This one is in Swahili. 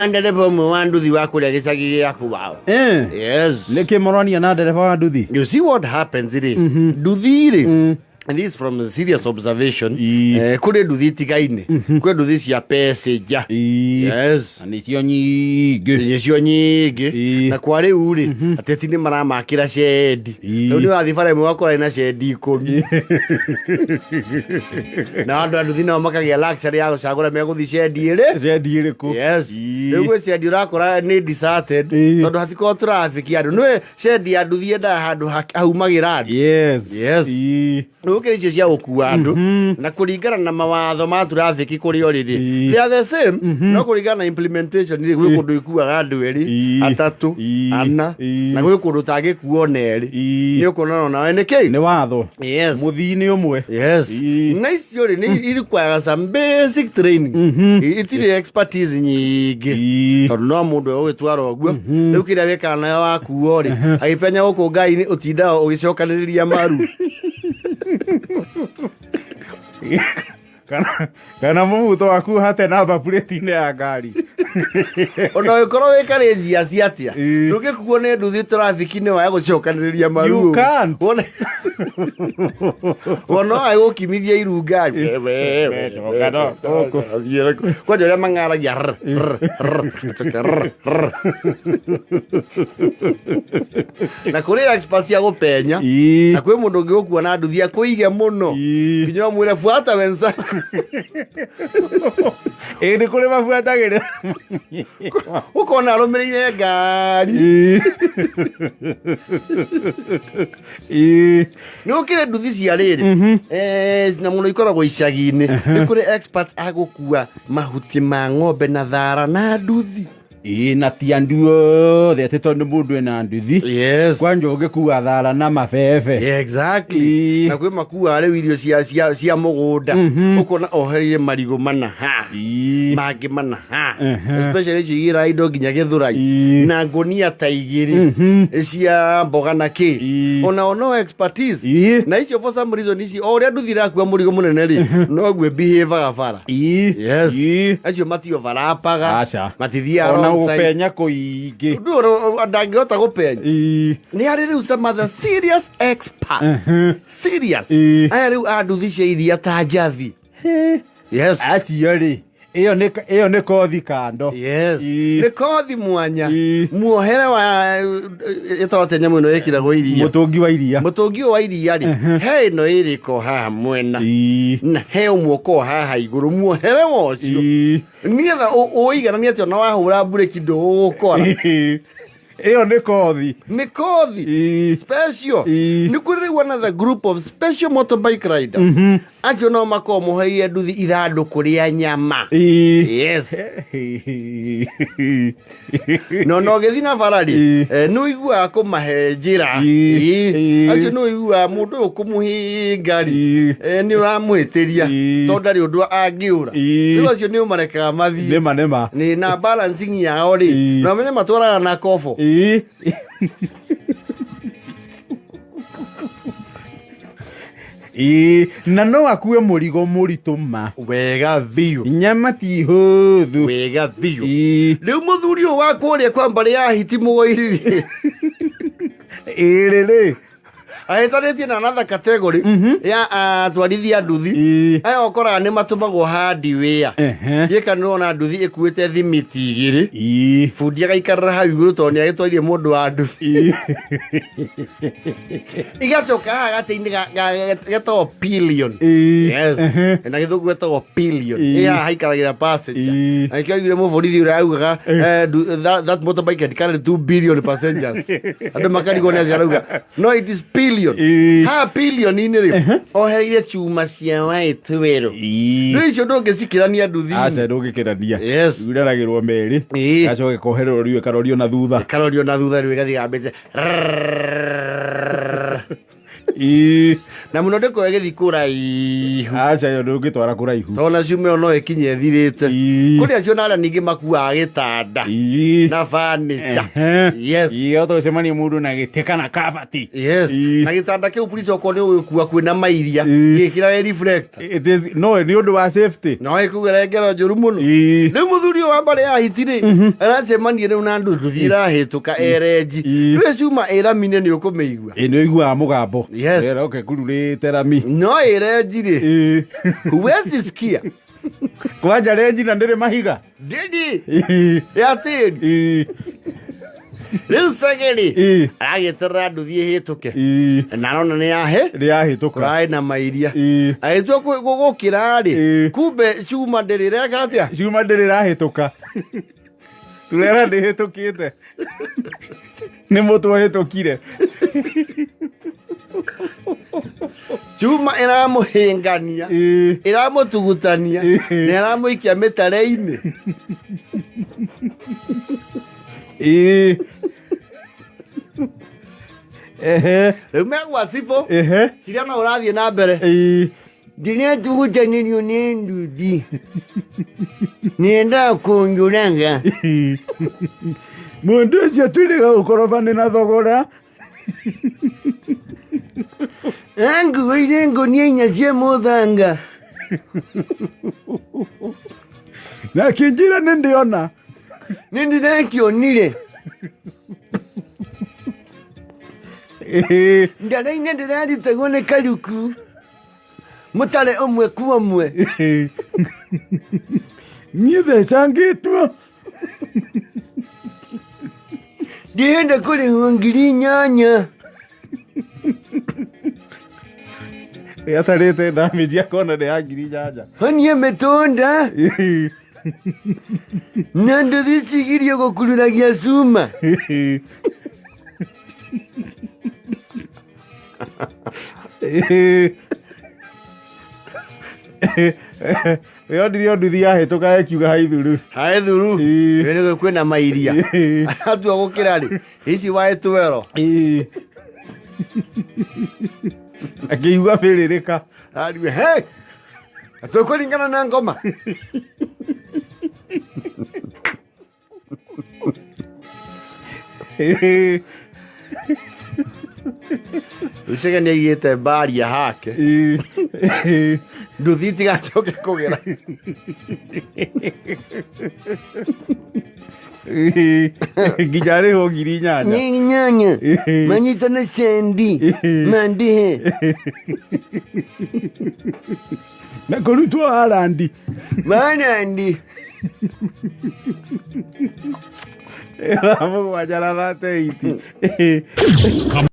ndereba ũmwe wa nduthi wa kũrĩa gĩcagi gĩaku wao. Yes. Nĩkĩ mũronia na ndereba wa nduthi? You see what happens rĩ? Nduthi rĩ. And this is from a serious observation. Kũrĩ nduthi itigaine. Kũrĩ nduthi cia passenger. Yes. Nĩcio nyingĩ. Nĩcio nyingĩ. Na kwa rĩu rĩ, ateti nĩ maramakĩra shendi. Rĩu nĩ wathiĩ bara ĩmwe wakora ina shendi 10. Na andũ a nduthi nao makagĩa luxury ya gũcagũra megũthiĩ shendi ĩrĩ. Shendi ĩrĩkũ? Yes. Rĩu gwĩ shendi ũrakora nĩ deserted. Tondũ hatikoo traffic andũ. Nĩwe shendi ya nduthi yendaga handũ haumagĩra andũ. Yes. Yes. Nũkĩrĩ icio cia gũkua andũ na kũringana na mawatho ma traffic kũrĩ o rĩrĩ. They are the same. No kũringana na implementation rĩ gwĩ kũndũ ikuaga andũ erĩ, atatũ, ana na gwĩ kũndũ ũtangĩkuo na erĩ. Nĩ ũkuona nawe nĩkĩ? Nĩ watho. Yes. Mũthii-inĩ ũmwe. Yes. Na icio rĩ nĩ require some basic training. Itirĩ expertise nyingĩ. Tondũ no mũndũ ũgĩtwara ũguo. Rĩu kĩrĩa wĩkaga nayo wakuo rĩ agĩpenya gũkũ ngai-inĩ ũtindaga ũgĩcokanĩrĩria maru. Kana mũbuto waku hate namba plate-inĩ ya ngari. Ona ũkorwo wĩkarĩ njia cia atĩa ndũngĩkuo nĩ nduthi traffic-inĩ waya gũcokanĩrĩria maru. You can't. Ona gũkimithia iru ngari. Kwanja ũrĩa mang'aragia. Na kũrĩ experts ya gũpenya na kwĩ mũndũ ũngĩ gũkua na nduthi akũige mũno nginya ũmwĩre fuata wenzako. Nĩ kũrĩ mabuatagĩrĩra ũkona arũmĩrĩire ngari. Nĩ gũkĩrĩ nduthi cia rĩrĩ na mũno ikoragwo icagi-inĩ. Nĩ kũrĩ experts a gũkua mahuti ma ng'ombe na thara na nduthi. Na ti andũ othe atĩ tondũ mũndũ ena nduthi. Yes. Kwanja ũngĩkua thara na mabebe. Exactly. Na kwĩ makuaga rĩu irio cia mũgũnda ũkona ohereire marigũ mana ha mangĩ mana ha especially icio igĩra indo nginya gĩthũrai na ngũnia ta igĩrĩ cia mboga na kĩ. Ona no expertise na icio for some reason ici o ũrĩa nduthi irakua mũrigo mũnene rĩ noguo behave-aga bara. Yes. Acio matio varapaga matithiaga gũpenya kũingĩ. Ndangĩhota gũpenya. Nĩ harĩ rĩu some other serious experts. Serious. Aya rĩu a nduthi cia iria ta njathi. Yes. Acio rĩ ĩyo nĩ kothi kando. Yes. Nĩ kothi mwanya. Muohere wa ĩtawate nyamũ ĩno ĩkĩragwo iria. Mũtũngi wa iria. Mũtũngi wa iria rĩ he ĩno ĩrĩko haha mwena na he ũmwe ũkoragwo haha igũrũ muohere wocio nĩgetha ũigananie atĩ ona wahũra mburĩki ndũgũkora. Ĩyo nĩ kothi. Nĩ kothi special. Nĩ kũrĩ rĩu another group of special motorbike riders. Acio no makorwo moheire nduthi ithandũkũ rĩa nyama. Yes. No ũgĩthiĩ na bara rĩ nĩ ũiguaga kũmahe njĩra. Acio nĩ ũiguaga mũndũ ũyũ kũmũhinga rĩ nĩ ũramũhĩtĩria tondũ ndarĩ ũndũ angĩũra. Rĩu acio nĩ ũmarekaga mathiĩ. Nĩma. Na balancing yao rĩ na ũmenye matwaraga na kobo. Na no akue mũrigo mũritũ ma wega biũ. Nyama ti hũthũ. Wega biũ. Rĩu mũthuri ũyũ wa kũrĩa kwa mbarĩ ya hiti mũgoiri rĩ ahĩtanĩtie na another category ya atwarithia nduthi. Aya ũkoraga nĩ matũmagwo hardware. Gĩka nĩwona nduthi ĩkuĩte thimiti igĩrĩ bundi agaikarĩra hau igũrũ tondũ nĩ agĩtwarire mũndũ wa nduthi. Igacoka haha gatĩ-inĩ getagwo pillion. Yes. Na gĩthũngũ getagwo pillion. Haha haikaragĩra passenger. Na nĩkĩo augire mũborithi ũrĩa augaga that motorbike had carried 2 billion passengers. Andũ makarigwo nĩ acio arauga no it is pillion. Ha pillion-inĩ rĩ ohereire cuma cia white werũ. Rĩu icio ndũngĩcikĩrania nduthi-inĩ. Aca ndũngĩkĩrania. Yes. Uraragĩrwo merĩ gacoke kohererwo rĩu ĩkarorio na thutha. Ĩkarorio na thutha rĩu ĩgathiĩ gambĩte. na muno ndiko egithi kuraihu acha yo ndungitwara kuraihu tona ciume no ikinye thirite kuri acio nara ningi makuaga gitanda na furniture yes iyo to semani mundu na giteka na kabati yes na gitanda kiu police oko ni ugikua kwina mairia gikira reflector it is no ni undu wa safety no ikugera ngero njuru muno ni muthuri wa mbare ya hitire aracemanie riu na nduthi irahituka ereji rwe ciuma iramine ni ukumeigua ni igua mugambo yes okay kururite rami no irejire where's skia kwanja renji na ndire mahiga didi ya tiri riu sageri agitira nduthi hituke na nona ni yahituka rai na mairia aitwa gugukira ri kumbe cuma ndirira atia cuma ndirira hituka turera ndihitukite ni mutu hitukire cuma iramuhingania iramutugutania ni aramuikia mitare-ini riu megwa cibũ ciria no ũrathiĩ na mbere ndiretugutanirio nĩ nduthi niendaga kũnjũraga mundu ũcio twĩrĩga gũkorobani na thogora anguĩire ngũnia 4 cia mũthanga na kĩnjĩra nĩ ndĩona nĩ ndĩrakĩonire ndara-inĩ ndĩrarutagwo nĩ karuku mũtare ũmwe kwa ũmwe niĩ thecangĩtwo ndĩrenda kũrĩhwo 8,000 atarĩte damage akona nĩ ya 8,000 honie mĩtũnda na nduthi cigirio gũkururagia cuma yondirio nduthi yahĩtũka ekiuga haithuru nĩguo kwĩna mairia atua gũkĩra rĩ ici waĩtwero akĩigua bĩrĩrĩka ariwe he atũkũringana na ngoma Chege nĩ aigĩte baria hake nduthi tigacoke kũgera nginya rĩhwo 8,000 manyitane cendi mandihe na kũrutwo arandi marandi mũgwanja na 38